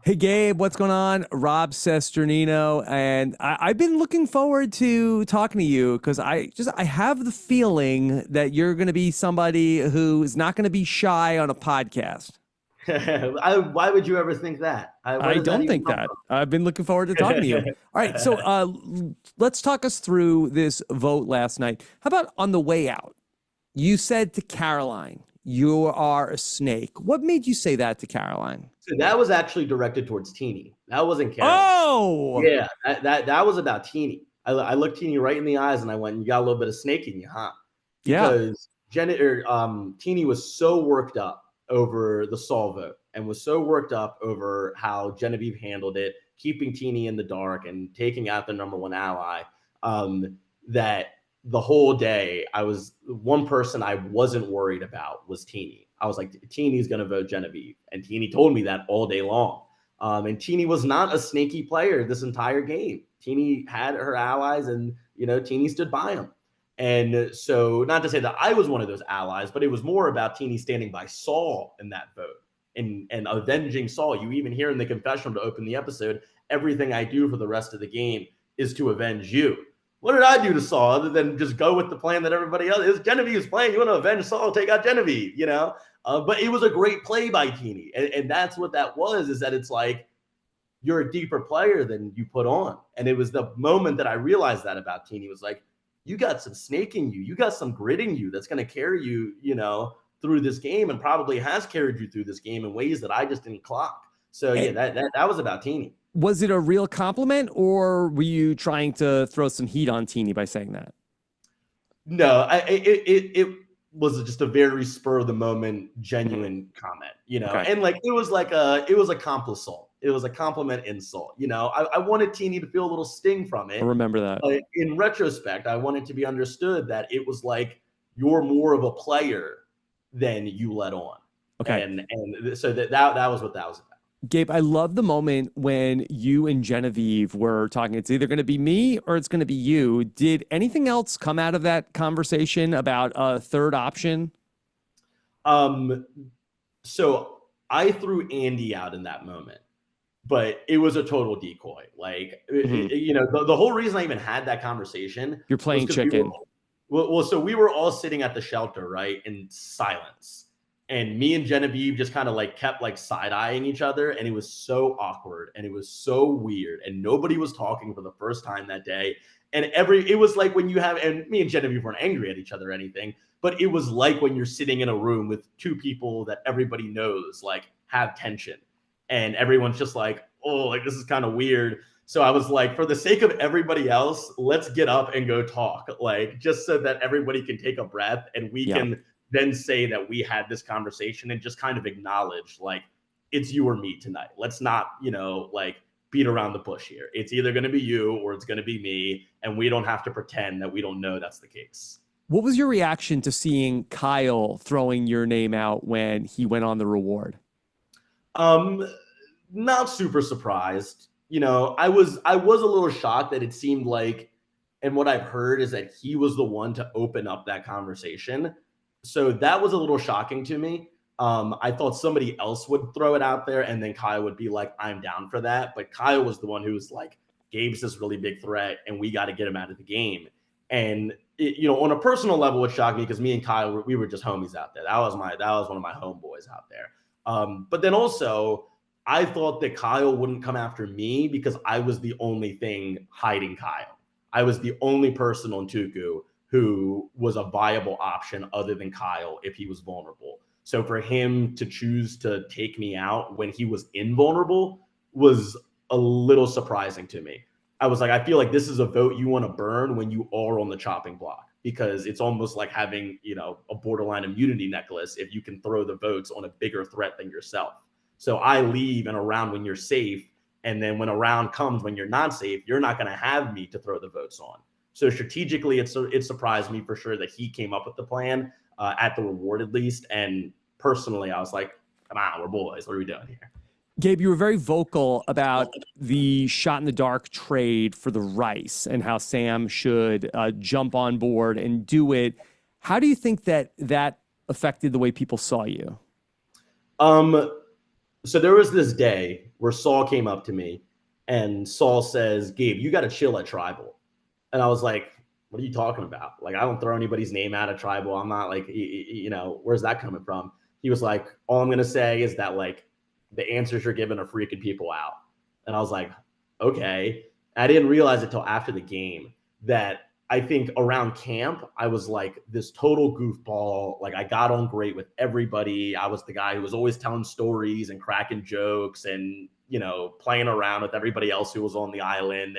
Hey Gabe, what's going on? Rob Cesternino, and I've been looking forward to talking to you because I have the feeling that you're going to be somebody who is not going to be shy on a podcast. Why would you ever think that? Where I does that don't even think come that. I've been looking forward to talking to you. All right, so let's talk us through this vote last night. How about on the way out? You said to Caroline, "You are a snake." What made you say that to Caroline? So that was actually directed towards Teeny. That wasn't Caroline. Oh, Yeah, that was about Teeny. I looked Teeny right in the eyes and I went, "You got a little bit of snake in you, huh?" yeah, Because Teeny was so worked up over the Saul vote and was so worked up over how Genevieve handled it, keeping Teeny in the dark and taking out the number one ally. That the whole day, I was one person I wasn't worried about was Teeny. I was like, Teeny's going to vote Genevieve, and Teeny told me that all day long. And Teeny was not a snaky player this entire game. Teeny had her allies, and Teeny stood by them. And so, not to say that I was one of those allies, but it was more about Teeny standing by Saul in that vote and avenging Saul. You even hear in the confessional to open the episode, everything I do for the rest of the game is to avenge you. What did I do to Saul other than just go with the plan that everybody else is? Genevieve's playing. You want to avenge Saul? Take out Genevieve, But it was a great play by Teeny. And that's what that was, is that it's like, you're a deeper player than you put on. And it was the moment that I realized that about Teeny was like, you got some snake in you. You got some grit in you that's going to carry you, through this game, and probably has carried you through this game in ways that I just didn't clock. So yeah, and that was about Teeny. was it a real compliment, or were you trying to throw some heat on Teeny by saying that? No, it was just a very spur of the moment, Mhm. genuine comment, Okay, and like it was a compliment. It was a compliment insult. I wanted Teeny to feel a little sting from I it, remember that. but in retrospect, I wanted to be understood that it was like, you're more of a player than you let on, Okay, and so that was what that was about. Gabe, I love the moment when you and Genevieve were talking. It's either going to be me or it's going to be you. Did anything else come out of that conversation about a third option? Um, so I threw Andy out in that moment, but it was a total decoy. Like, Mhm. the whole reason I even had that conversation You're was playing because we were, chicken. so we were all sitting at the shelter, right, in silence. And me and Genevieve just kind of like kept like side eyeing each other. And it was so awkward and it was so weird. And nobody was talking for the first time that day. And it was like when you have, and me and Genevieve weren't angry at each other or anything, but it was like when you're sitting in a room with two people that everybody knows, like, have tension. And everyone's just like, oh, like, this is kind of weird. So I was like, for the sake of everybody else, let's get up and go talk, like, just so that everybody can take a breath and we Yeah. can then say that we had this conversation and just kind of acknowledge, like, it's you or me tonight. Let's not, like, beat around the bush here. It's either going to be you or it's going to be me. And we don't have to pretend that we don't know that's the case. What was your reaction to seeing Kyle throwing your name out when he went on the reward? Um, Not super surprised. I was a little shocked that it seemed like, and what I've heard is that he was the one to open up that conversation. So that was a little shocking to me. I thought somebody else would throw it out there, and then Kyle would be like, "I'm down for that." But Kyle was the one who was like, "Gabe's this really big threat, and we got to get him out of the game." And on a personal level, it shocked me because me and Kyle, we were just homies out there. That was one of my homeboys out there. But then also, I thought that Kyle wouldn't come after me because I was the only thing hiding Kyle. I was the only person on Tuku who was a viable option other than Kyle if he was vulnerable. So for him to choose to take me out when he was invulnerable was a little surprising to me. I was like, I feel like this is a vote you want to burn when you are on the chopping block, because it's almost like having, a borderline immunity necklace if you can throw the votes on a bigger threat than yourself. So I leave and around when you're safe. And then when a round comes when you're not safe, you're not going to have me to throw the votes on. So strategically, it surprised me for sure that he came up with the plan, at the reward at least. And personally, I was like, come on, we're boys. What are we doing here? Gabe, you were very vocal about the shot in the dark trade for the rice and how Sam should jump on board and do it. How do you think that affected the way people saw you? Um, So there was this day where Saul came up to me and Saul says, Gabe, you got to chill at tribal. And I was like, what are you talking about? Like, I don't throw anybody's name out of tribal. I'm not like, where's that coming from? He was like, all I'm going to say is that like the answers you're giving are freaking people out. And I was like, okay. I didn't realize it till after the game that I think around camp, I was like this total goofball. Like I got on great with everybody. I was the guy who was always telling stories and cracking jokes and, playing around with everybody else who was on the island.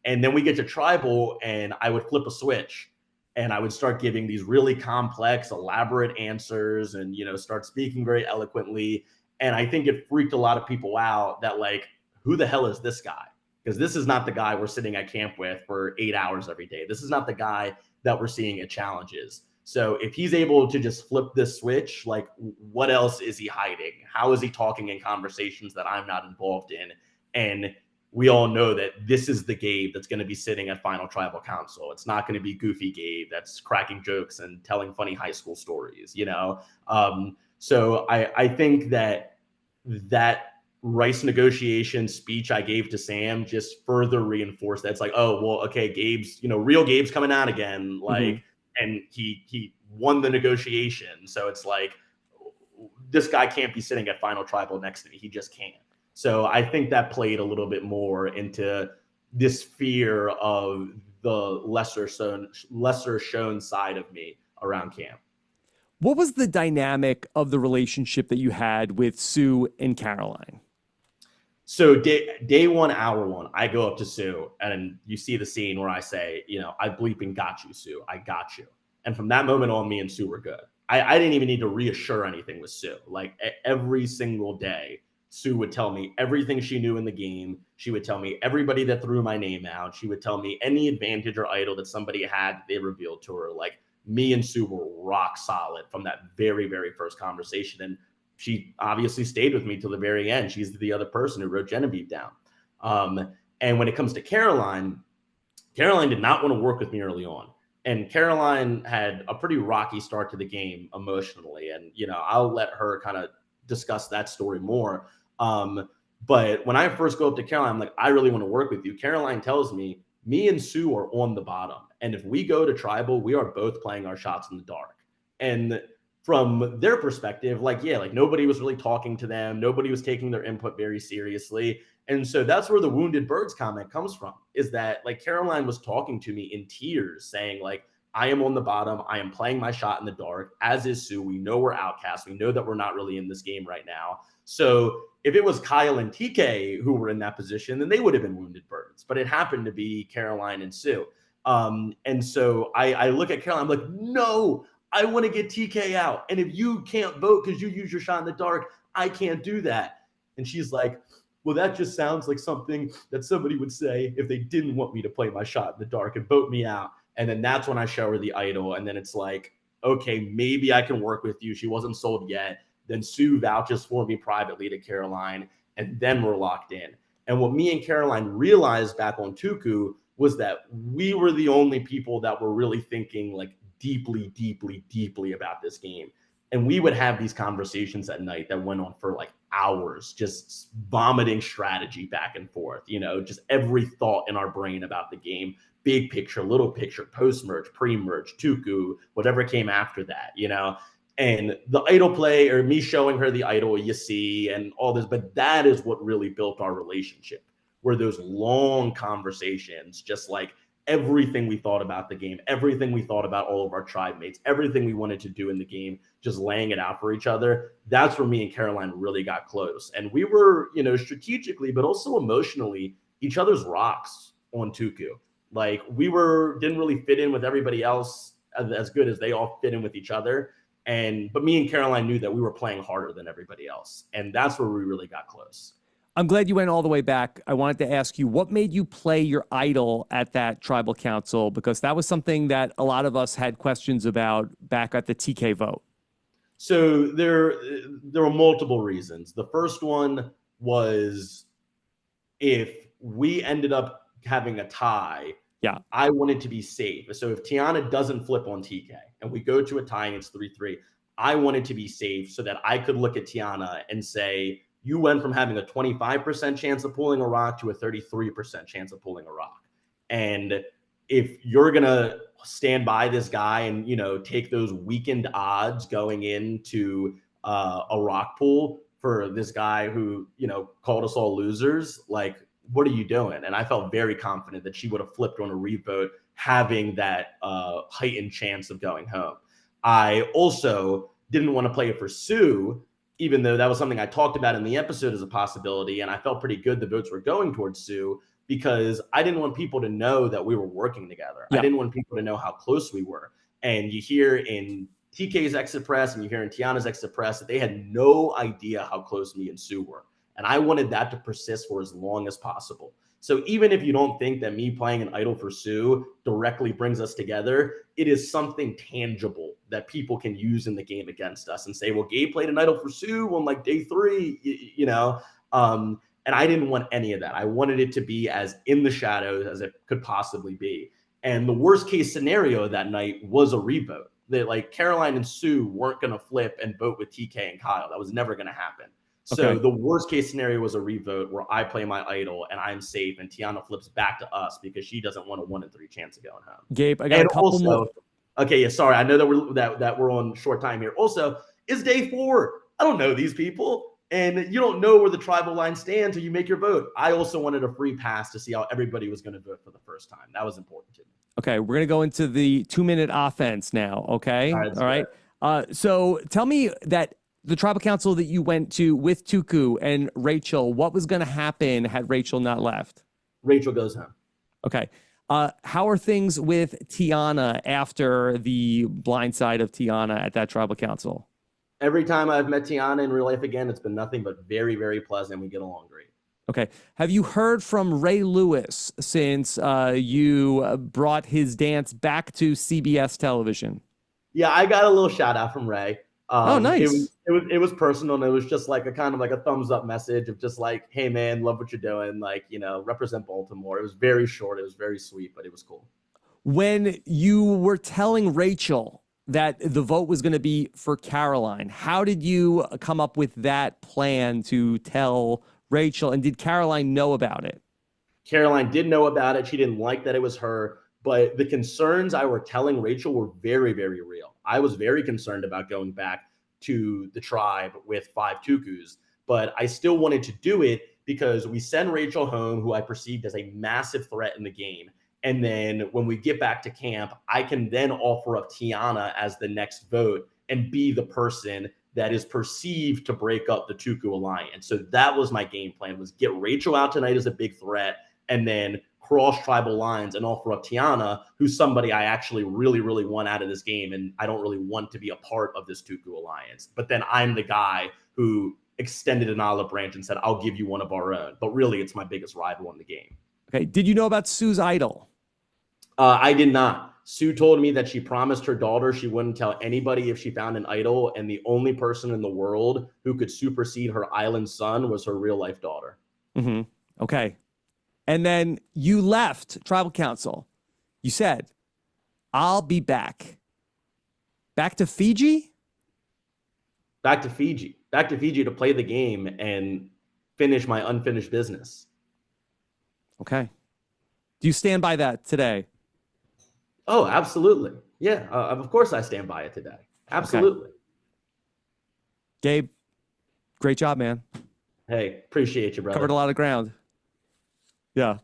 And then we get to tribal and I would flip a switch and I would start giving these really complex, elaborate answers and, start speaking very eloquently. And I think it freaked a lot of people out that like, who the hell is this guy? Because this is not the guy we're sitting at camp with for 8 hours every day. This is not the guy that we're seeing at challenges. So if he's able to just flip this switch, like what else is he hiding? How is he talking in conversations that I'm not involved in? And we all know that this is the Gabe that's going to be sitting at Final Tribal Council. It's not going to be goofy Gabe that's cracking jokes and telling funny high school stories, So I think that Rice negotiation speech I gave to Sam just further reinforced that. It's like, oh, well, okay, Gabe's, real Gabe's coming out again. Like, and he won the negotiation. So it's like, this guy can't be sitting at Final Tribal next to me. He just can't. So I think that played a little bit more into this fear of the lesser shown side of me around camp. What was the dynamic of the relationship that you had with Sue and Caroline? So day one, hour one, I go up to Sue and you see the scene where I say, I bleeping got you, Sue. I got you. And from that moment on, me and Sue were good. I didn't even need to reassure anything with Sue. Like every single day, Sue would tell me everything she knew in the game. She would tell me everybody that threw my name out. She would tell me any advantage or idol that somebody had, they revealed to her. Like me and Sue were rock solid from that very, very first conversation. And she obviously stayed with me till the very end. She's the other person who wrote Genevieve down. And when it comes to Caroline did not want to work with me early on. And Caroline had a pretty rocky start to the game emotionally. And, I'll let her kind of discuss that story more. But when I first go up to Caroline, I'm like, I really want to work with you. Caroline tells me, me and Sue are on the bottom. And if we go to tribal, we are both playing our shots in the dark. And from their perspective, like nobody was really talking to them. Nobody was taking their input very seriously. And so that's where the wounded birds comment comes from, is that like Caroline was talking to me in tears saying like, I am on the bottom. I am playing my shot in the dark, as is Sue. We know we're outcasts. We know that we're not really in this game right now. So if it was Kyle and TK who were in that position, then they would have been wounded birds. But it happened to be Caroline and Sue. And so I look at Caroline, I'm like, no, I want to get TK out. And if you can't vote because you use your shot in the dark, I can't do that. And she's like, well, that just sounds like something that somebody would say if they didn't want me to play my shot in the dark and vote me out. And then that's when I show her the idol. And then it's like, okay, maybe I can work with you. She wasn't sold yet. Then Sue vouches for me privately to Caroline. And then we're locked in. And what me and Caroline realized back on Tuku was that we were the only people that were really thinking like deeply, deeply, deeply about this game. And we would have these conversations at night that went on for like hours, just vomiting strategy back and forth, just every thought in our brain about the game, big picture, little picture, post-merge, pre-merge, Tuku, whatever came after that, and the idol play or me showing her the idol you see and all this, but that is what really built our relationship, were those long conversations, just like everything we thought about the game, everything we thought about all of our tribe mates, everything we wanted to do in the game, just laying it out for each other. That's where me and Caroline really got close. And we were, strategically, but also emotionally, each other's rocks on Tuku. Like didn't really fit in with everybody else as good as they all fit in with each other. But me and Caroline knew that we were playing harder than everybody else. And that's where we really got close. I'm glad you went all the way back. I wanted to ask you, what made you play your idol at that tribal council? Because that was something that a lot of us had questions about back at the TK vote. So there were multiple reasons. The first one was if we ended up having a tie, I wanted to be safe. So if Tiana doesn't flip on TK and we go to a tie and it's 3-3, I wanted to be safe so that I could look at Tiana and say, you went from having a 25% chance of pulling a rock to a 33% chance of pulling a rock. And if you're going to stand by this guy and, you know, take those weakened odds going into a rock pool for this guy who, you know, called us all losers, like, what are you doing? And I felt very confident that she would have flipped on a revote, having that heightened chance of going home. I also didn't want to play it for Sue, even though that was something I talked about in the episode as a possibility. And I felt pretty good the votes were going towards Sue, because I didn't want people to know that we were working together. Yeah. I didn't want people to know how close we were. And you hear in TK's exit press and you hear in Tiana's exit press that they had no idea how close me and Sue were. And I wanted that to persist for as long as possible. So even if you don't think that me playing an idol for Sue directly brings us together, it is something tangible that people can use in the game against us and say, well, Gabe played an idol for Sue on like day 3, you know? And I didn't want any of that. I wanted it to be as in the shadows as it could possibly be. And the worst case scenario that night was a revote. That like Caroline and Sue weren't going to flip and vote with TK and Kyle. That was never going to happen. So the worst case scenario was a revote where I play my idol and I'm safe, and Tiana flips back to us because she doesn't want a 1 in 3 chance of going home. Gabe, I got a couple more. Okay, yeah, sorry. I know that we're on short time here. Also, it's day 4. I don't know these people, and you don't know where the tribal line stands until you make your vote. I also wanted a free pass to see how everybody was going to vote for the first time. That was important to me. Okay, we're going to go into the 2-minute offense now, okay? All right. So tell me that the tribal council that you went to with Tuku and Rachel, what was going to happen had Rachel not left? Rachel goes home. Okay. How are things with Tiana after the blind side of Tiana at that tribal council? Every time I've met Tiana in real life again, it's been nothing but very, very pleasant. We get along great. Okay. Have you heard from Ray Lewis since you brought his dance back to CBS television? Yeah, I got a little shout out from Ray. Oh, nice. It was personal, and it was just like a kind of like a thumbs up message of just like, hey man, love what you're doing. Like, you know, represent Baltimore. It was very short. It was very sweet, but it was cool. When you were telling Rachel that the vote was going to be for Caroline, how did you come up with that plan to tell Rachel? And did Caroline know about it? Caroline did know about it. She didn't like that it was her. But the concerns I were telling Rachel were very, very real. I was very concerned about going back to the tribe with 5 Tukus, but I still wanted to do it because we send Rachel home, who I perceived as a massive threat in the game. And then when we get back to camp, I can then offer up Tiana as the next vote and be the person that is perceived to break up the Tuku alliance. So that was my game plan, was get Rachel out tonight as a big threat, and then cross tribal lines and offer up Tiana, who's somebody I actually really, really want out of this game. And I don't really want to be a part of this Tuku alliance. But then I'm the guy who extended an olive branch and said, I'll give you one of our own. But really, it's my biggest rival in the game. Okay. Did you know about Sue's idol? I did not. Sue told me that she promised her daughter she wouldn't tell anybody if she found an idol. And the only person in the world who could supersede her island son was her real life daughter. Mm-hmm. Okay. And then you left tribal council. You said, I'll be back. Back to Fiji? Back to Fiji. Back to Fiji to play the game and finish my unfinished business. Okay. Do you stand by that today? Oh, absolutely. Yeah, of course I stand by it today. Absolutely. Okay. Gabe, great job, man. Hey, appreciate you, brother. Covered a lot of ground. Yeah.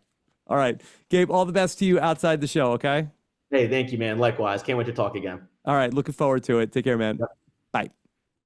All right. Gabe, all the best to you outside the show, okay? Hey, thank you, man. Likewise. Can't wait to talk again. All right. Looking forward to it. Take care, man. Yep. Bye.